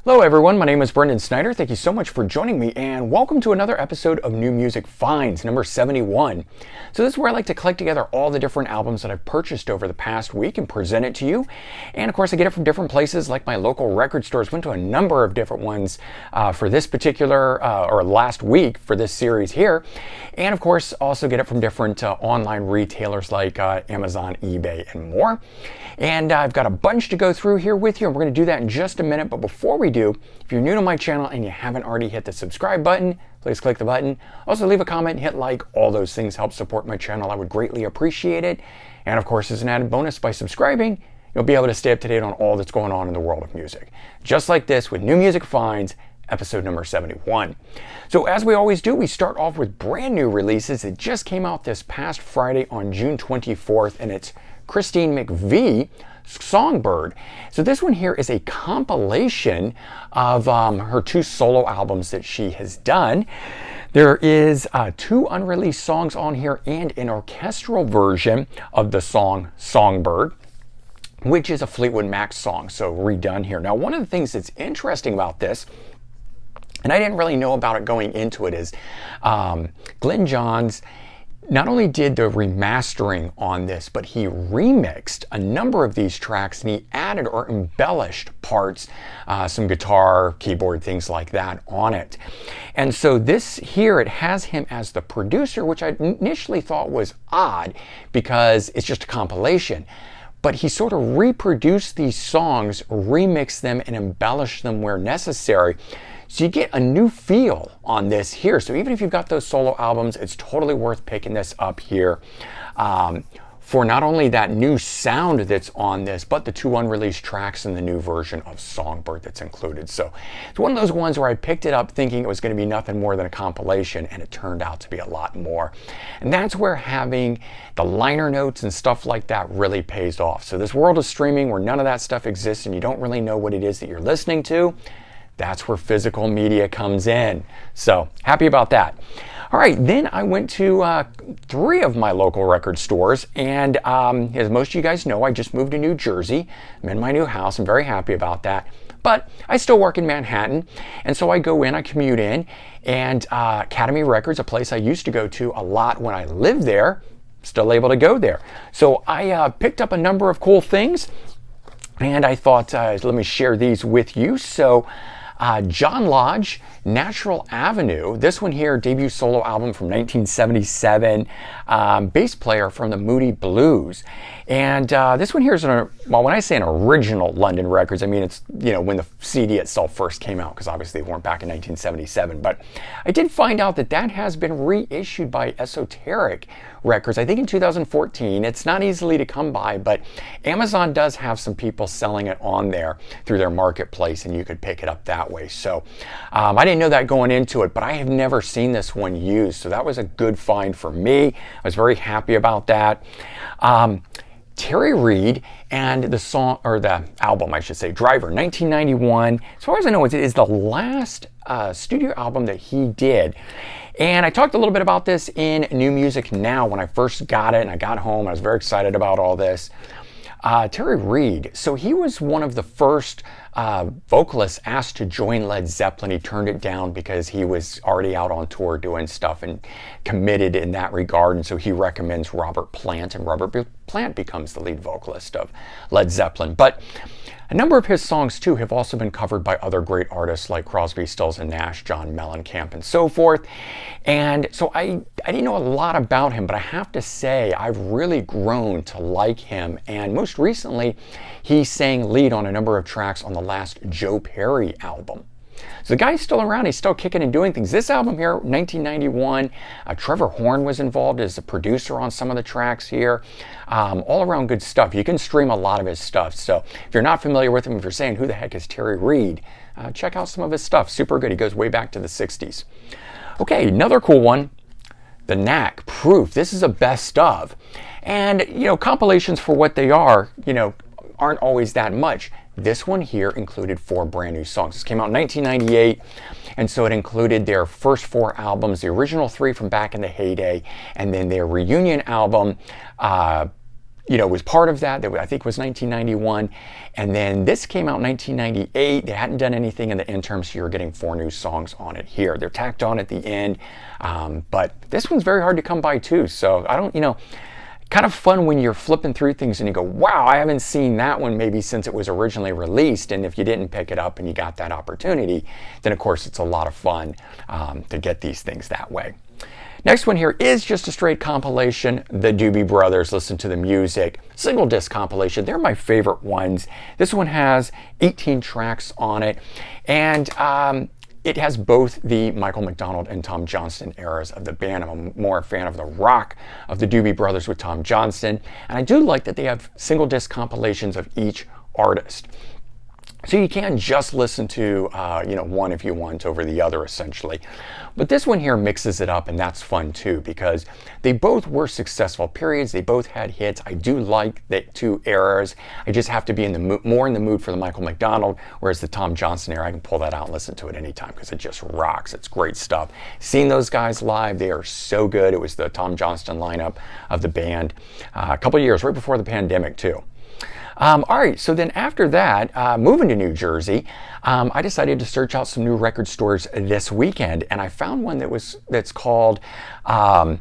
Hello everyone, my name is Brendan Snyder. Thank you so much for joining me and welcome to another episode of New Music Finds, number 71. So this is where I like to collect together all the different albums that I've purchased over the past week and present it to you. And of course I get it from different places like my local record stores. Went to a number of different ones for this particular, or last week for this series here. And of course also get it from different online retailers like Amazon, eBay, and more. And I've got a bunch to go through here with you, and we're going to do that in just a minute. But before we do, if you're new to my channel and you haven't already hit the subscribe button, please click the button. Also leave a comment, hit like, all those things help support my channel. I would greatly appreciate it. And of course, as an added bonus, by subscribing, you'll be able to stay up to date on all that's going on in the world of music. Just like this with New Music Finds, episode number 71. So as we always do, we start off with brand new releases. It just came out this past Friday on June 24th, and it's Christine McVie, Songbird. So this one here is a compilation of her two solo albums that she has done. There is two unreleased songs on here and an orchestral version of the song Songbird, which is a Fleetwood Mac song, so redone here. Now, one of the things that's interesting about this, and I didn't really know about it going into it, is Glenn Johns not only did the remastering on this, but he remixed a number of these tracks and he added or embellished parts, some guitar, keyboard, things like that on it. And so this here, it has him as the producer, which I initially thought was odd because it's just a compilation. But he sort of reproduced these songs, remixed them, and embellished them where necessary. So you get a new feel on this here. So even if you've got those solo albums, it's totally worth picking this up here for not only that new sound that's on this, but the two unreleased tracks and the new version of Songbird that's included. So it's one of those ones where I picked it up thinking it was going to be nothing more than a compilation, and it turned out to be a lot more. And that's where having the liner notes and stuff like that really pays off. So this world of streaming where none of that stuff exists and you don't really know what it is that you're listening to, that's where physical media comes in. So happy about that. All right, then I went to three of my local record stores, and as most of you guys know, I just moved to New Jersey. I'm in my new house. I'm very happy about that. But I still work in Manhattan, and so I go in, I commute in, and Academy Records, a place I used to go to a lot when I lived there, still able to go there. So I picked up a number of cool things, and I thought, let me share these with you. So John Lodge, Natural Avenue. This one here, debut solo album from 1977, bass player from the Moody Blues. And this one here is, well, when I say an original London Records, I mean it's, you know, when the CD itself first came out, because obviously they weren't back in 1977. But I did find out that that has been reissued by Esoteric Records, I think in 2014. It's not easily to come by, but Amazon does have some people selling it on there through their marketplace, and you could pick it up that way. So I didn't know that going into it, but I have never seen this one used, so that was a good find for me. I was very happy about that. Terry Reid and the song, or the album I should say, Driver, 1991. As far as I know, it is the last studio album that he did. And I talked a little bit about this in New Music Now when I first got it, and I got home. I was very excited about all this. Terry Reid, so he was one of the first vocalists asked to join Led Zeppelin. He turned it down because he was already out on tour doing stuff and committed in that regard, and so he recommends Robert Plant, and Robert Plant becomes the lead vocalist of Led Zeppelin. But a number of his songs too have also been covered by other great artists like Crosby, Stills and Nash, John Mellencamp, and so forth. And so I didn't know a lot about him, but I have to say I've really grown to like him. And most recently, he sang lead on a number of tracks on the last Joe Perry album. So the guy's still around. He's still kicking and doing things. This album here, 1991, Trevor Horn was involved as a producer on some of the tracks here. All around good stuff. You can stream a lot of his stuff. So if you're not familiar with him, if you're saying, who the heck is Terry Reid? Check out some of his stuff. Super good. He goes way back to the 60s. Okay, another cool one. The Knack, Proof. This is a best of. And, you know, compilations for what they are, you know, aren't always that much. This one here included 4 brand new songs. This came out in 1998, and so it included their first 4 albums, the original 3 from back in the heyday, and then their reunion album, was part of that. That I think was 1991. And then this came out in 1998. They hadn't done anything in the interim, so you're getting 4 new songs on it here. They're tacked on at the end. But this one's very hard to come by too. So I don't, kind of fun when you're flipping through things and you go, wow, I haven't seen that one maybe since it was originally released. And if you didn't pick it up and you got that opportunity, then of course it's a lot of fun to get these things that way. Next one here is just a straight compilation, the Doobie Brothers, Listen to the Music, single disc compilation. They're my favorite ones. This one has 18 tracks on it, and it has both the Michael McDonald and Tom Johnston eras of the band. I'm more a fan of the rock of the Doobie Brothers with Tom Johnston, and I do like that they have single disc compilations of each artist. So you can just listen to one if you want over the other, essentially. But this one here mixes it up, and that's fun too, because they both were successful periods. They both had hits. I do like the 2 eras. I just have to be in the more in the mood for the Michael McDonald, whereas the Tom Johnston era, I can pull that out and listen to it anytime because it just rocks. It's great stuff. Seeing those guys live, they are so good. It was the Tom Johnston lineup of the band a couple of years right before the pandemic too. All right, so then after that, moving to New Jersey, I decided to search out some new record stores this weekend, and I found one that's called, something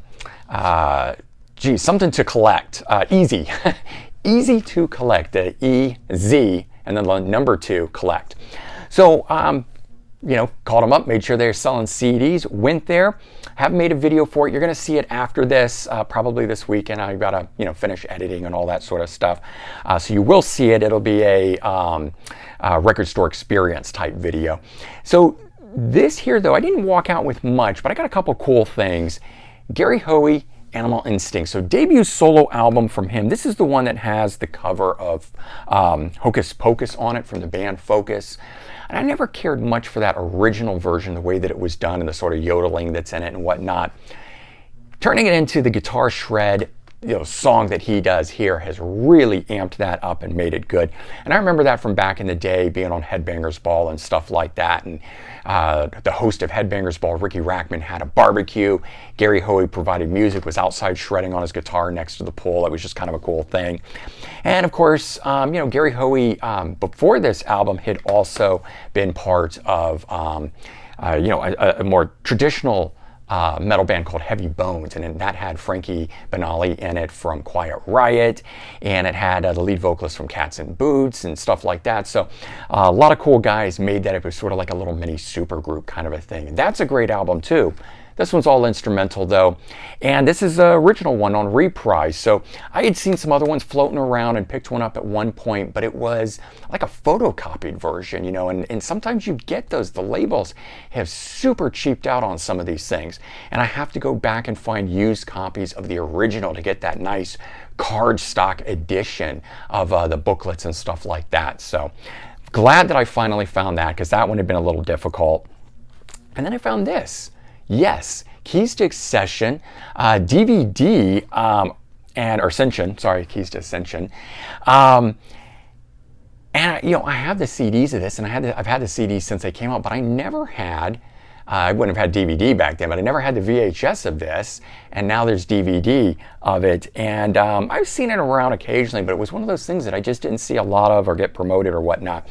to collect, Easy, Easy to Collect, the E-Z, and then the number 2, collect. So, called them up, made sure they're selling CDs, went there, haven't made a video for it. You're going to see it after this, probably this weekend. I've got to, finish editing and all that sort of stuff. So you will see it. It'll be a record store experience type video. So this here, though, I didn't walk out with much, but I got a couple cool things. Gary Hoey, Animal Instinct. So debut solo album from him. This is the one that has the cover of Hocus Pocus on it from the band Focus. And I never cared much for that original version, the way that it was done and the sort of yodeling that's in it and whatnot. Turning it into the guitar shred, song that he does here has really amped that up and made it good. And I remember that from back in the day, being on Headbangers Ball and stuff like that. And the host of Headbangers Ball, Ricky Rackman, had a barbecue. Gary Hoey provided music, was outside shredding on his guitar next to the pool. It was just kind of a cool thing. And of course, Gary Hoey, before this album, had also been part of, a more traditional metal band called Heavy Bones, and that had Frankie Banali in it from Quiet Riot, and it had the lead vocalist from Cats and Boots and stuff like that. So a lot of cool guys made that. It was sort of like a little mini super group kind of a thing. And that's a great album too. This one's all instrumental though, and this is the original one on Reprise. So I had seen some other ones floating around and picked one up at one point, but it was like a photocopied version, and sometimes you get those. The labels have super cheaped out on some of these things, and I have to go back and find used copies of the original to get that nice cardstock edition of the booklets and stuff like that. So glad that I finally found that, because that one had been a little difficult. And then I found this. Yes, Keys to Ascension, DVD, or Ascension, sorry, Keys to Ascension. And I have the CDs of this, and I've had the CDs since they came out, but I never had, I wouldn't have had DVD back then, but I never had the VHS of this, and now there's DVD of it. And I've seen it around occasionally, but it was one of those things that I just didn't see a lot of or get promoted or whatnot.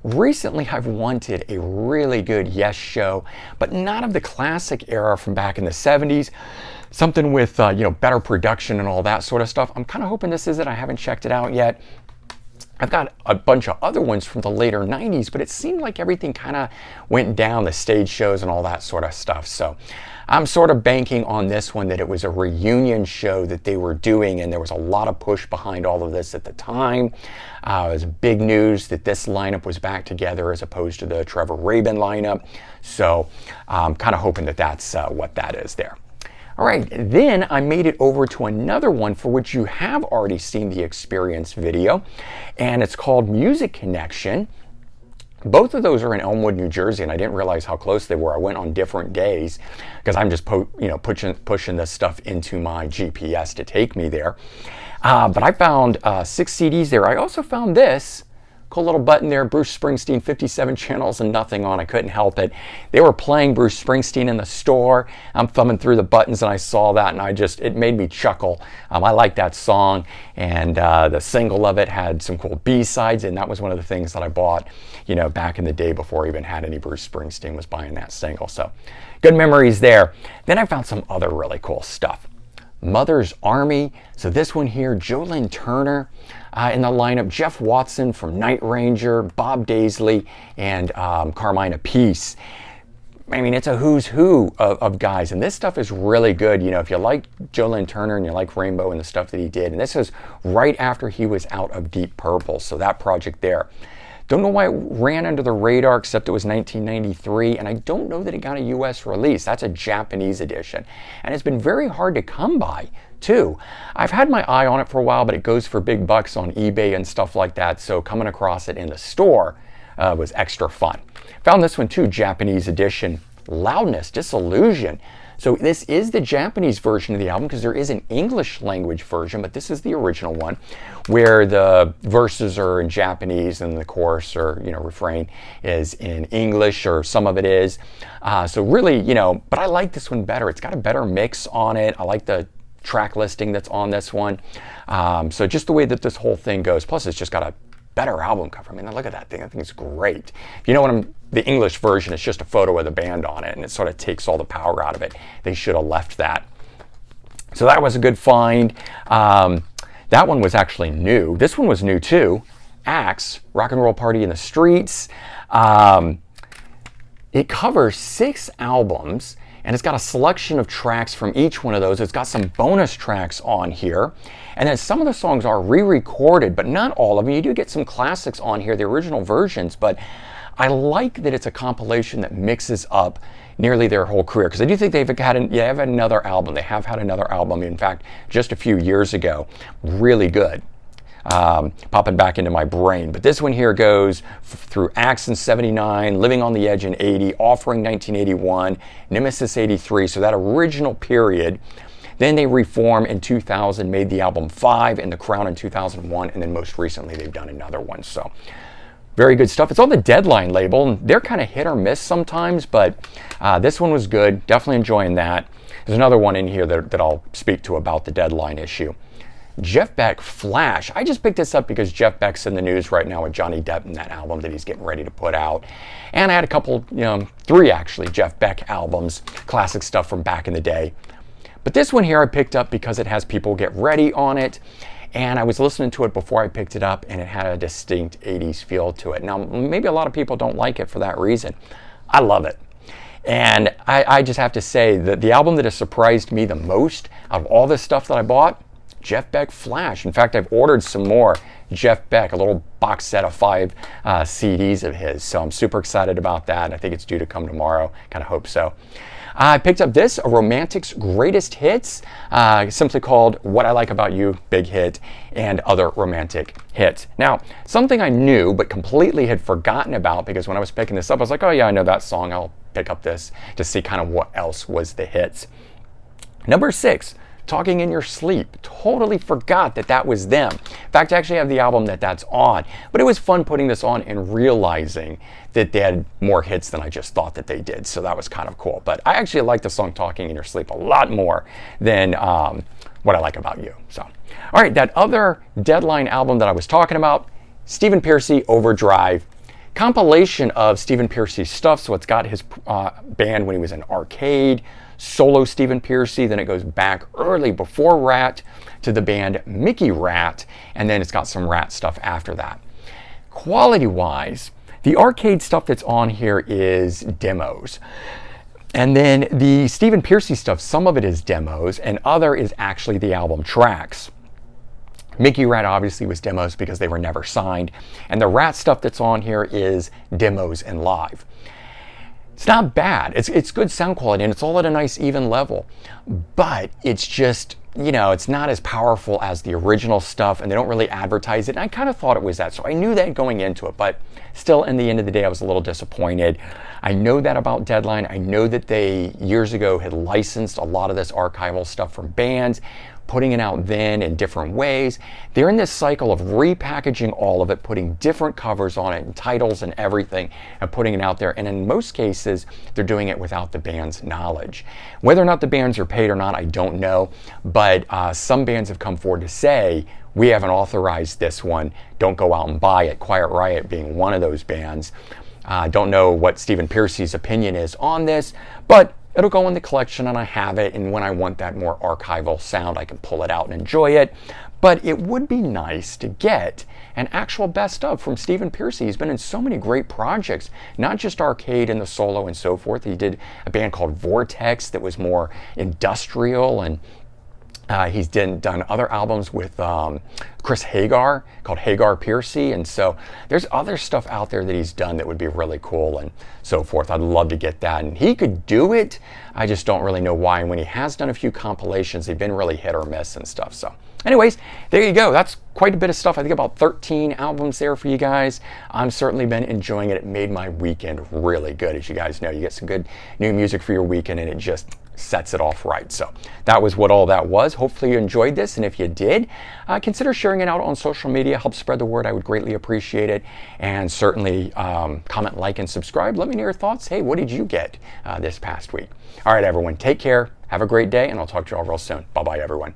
Recently, I've wanted a really good Yes show, but not of the classic era from back in the 70s. Something with, better production and all that sort of stuff. I'm kind of hoping this is it. I haven't checked it out yet. I've got a bunch of other ones from the later 90s, but it seemed like everything kind of went down, the stage shows and all that sort of stuff. So I'm sort of banking on this one, that it was a reunion show that they were doing, and there was a lot of push behind all of this at the time. It was big news that this lineup was back together as opposed to the Trevor Rabin lineup. So I'm kind of hoping that that's what that is there. All right, then I made it over to another one for which you have already seen the Experience video, and it's called Music Connection. Both of those are in Elmwood, New Jersey, and I didn't realize how close they were. I went on different days because I'm just pushing this stuff into my GPS to take me there. But I found 6 CDs there. I also found this cool little button there, Bruce Springsteen, 57 channels and nothing on. I couldn't help it. They were playing Bruce Springsteen in the store. I'm thumbing through the buttons and I saw that, and it made me chuckle. I like that song, and the single of it had some cool B-sides, and that was one of the things that I bought, back in the day before I even had any Bruce Springsteen, was buying that single. So good memories there. Then I found some other really cool stuff. Mother's Army. So this one here, Jolyn Turner in the lineup, Jeff Watson from Night Ranger, Bob Daisley, and Carmine Appice. I mean, it's a who's who of guys, and this stuff is really good. If you like Jolyn Turner and you like Rainbow and the stuff that he did, and this is right after he was out of Deep Purple, so that project there. Don't know why it ran under the radar, except it was 1993, and I don't know that it got a US release. That's a Japanese edition, and it's been very hard to come by, too. I've had my eye on it for a while, but it goes for big bucks on eBay and stuff like that, so coming across it in the store was extra fun. Found this one, too, Japanese edition, Loudness, Disillusion. So this is the Japanese version of the album, because there is an English language version, but this is the original one, where the verses are in Japanese and the chorus or refrain is in English, or some of it is. So really, but I like this one better. It's got a better mix on it. I like the track listing that's on this one. So just the way that this whole thing goes. Plus, it's just got a better album cover. I mean, look at that thing. I think it's great. If you know the English version, it's just a photo of the band on it, and it sort of takes all the power out of it. They should have left that. So that was a good find. That one was actually new. This one was new too. Axe, Rock and Roll Party in the Streets. It covers 6 albums, and it's got a selection of tracks from each one of those. It's got some bonus tracks on here. And then some of the songs are re-recorded, but not all of them. You do get some classics on here, the original versions, but I like that it's a compilation that mixes up nearly their whole career, because I do think they've had another album. They have had another album, in fact, just a few years ago. Really good. Popping back into my brain. But this one here goes through Axe in 79, Living on the Edge in 80, Offering 1981, Nemesis 83, so that original period. Then they reform in 2000, made the album 5, and The Crown in 2001, and then most recently they've done another one. So very good stuff. It's on the Deadline label, and they're kind of hit or miss sometimes, but this one was good. Definitely enjoying that. There's another one in here that I'll speak to about the Deadline issue. Jeff Beck, Flash. I just picked this up because Jeff Beck's in the news right now with Johnny Depp and that album that he's getting ready to put out. And I had a couple, 3 actually, Jeff Beck albums, classic stuff from back in the day. But this one here I picked up because it has People Get Ready on it. And I was listening to it before I picked it up, and it had a distinct 80s feel to it. Now, maybe a lot of people don't like it for that reason. I love it. And I just have to say that the album that has surprised me the most out of all this stuff that I bought, Jeff Beck, Flash. In fact, I've ordered some more Jeff Beck, a little box set of 5 CDs of his. So I'm super excited about that, and I think it's due to come tomorrow. Kind of hope so. I picked up this, A Romantic's Greatest Hits, simply called What I Like About You, Big Hit, and Other Romantic Hits. Now, something I knew but completely had forgotten about, because when I was picking this up, I was like, oh yeah, I know that song. I'll pick up this to see kind of what else was the hits. Number 6, Talking in Your Sleep. Totally forgot that was them. In fact, I actually have the album that's on. But it was fun putting this on and realizing that they had more hits than I just thought that they did. So that was kind of cool. But I actually like the song Talking in Your Sleep a lot more than What I Like About You. So, all right, that other Deadline album that I was talking about, Stephen Pearcy, Overdrive. Compilation of Stephen Pearcy's stuff. So it's got his band when he was in Arcade, solo Stephen Pearcy, then it goes back early before Rat to the band Mickey Rat, and then it's got some Rat stuff after that. Quality-wise, the Arcade stuff that's on here is demos. And then the Stephen Pearcy stuff, some of it is demos, and other is actually the album tracks. Mickey Rat obviously was demos because they were never signed, and the Rat stuff that's on here is demos and live. It's not bad. It's good sound quality, and it's all at a nice even level. But it's just, it's not as powerful as the original stuff, and they don't really advertise it. And I kind of thought it was that, so I knew that going into it. But still, in the end of the day, I was a little disappointed. I know that about Deadline. I know that they, years ago, had licensed a lot of this archival stuff from bands. putting it out then in different ways. They're in this cycle of repackaging all of it, putting different covers on it and titles and everything, and putting it out there. And in most cases, they're doing it without the band's knowledge. Whether or not the bands are paid or not, I don't know, but some bands have come forward to say, we haven't authorized this one, don't go out and buy it. Quiet Riot being one of those bands. Don't know what Stephen Pearcy's opinion is on this, but it'll go in the collection and I have it, and when I want that more archival sound, I can pull it out and enjoy it. But it would be nice to get an actual best of from Stephen Pearcy. He's been in so many great projects, not just arcade and the solo and so forth. He did a band called Vortex that was more industrial, and he's done other albums with Chris Hagar called Hagar Pearcy, and so there's other stuff out there that he's done that would be really cool and so forth. I'd love to get that, and he could do it. I just don't really know why. And when he has done a few compilations, they've been really hit or miss and stuff. So anyways, there you go. That's quite a bit of stuff. I think about 13 albums there for you guys. I've certainly been enjoying it. It made my weekend really good. As you guys know, you get some good new music for your weekend, and it just sets it off right. So that was what all that was. Hopefully you enjoyed this, and if you did, consider sharing it out on social media. Help spread the word. I would greatly appreciate it. And certainly comment, like, and subscribe. Let me know your thoughts. Hey, what did you get this past week? All right, everyone, take care. Have a great day, and I'll talk to you all real soon. Bye-bye, everyone.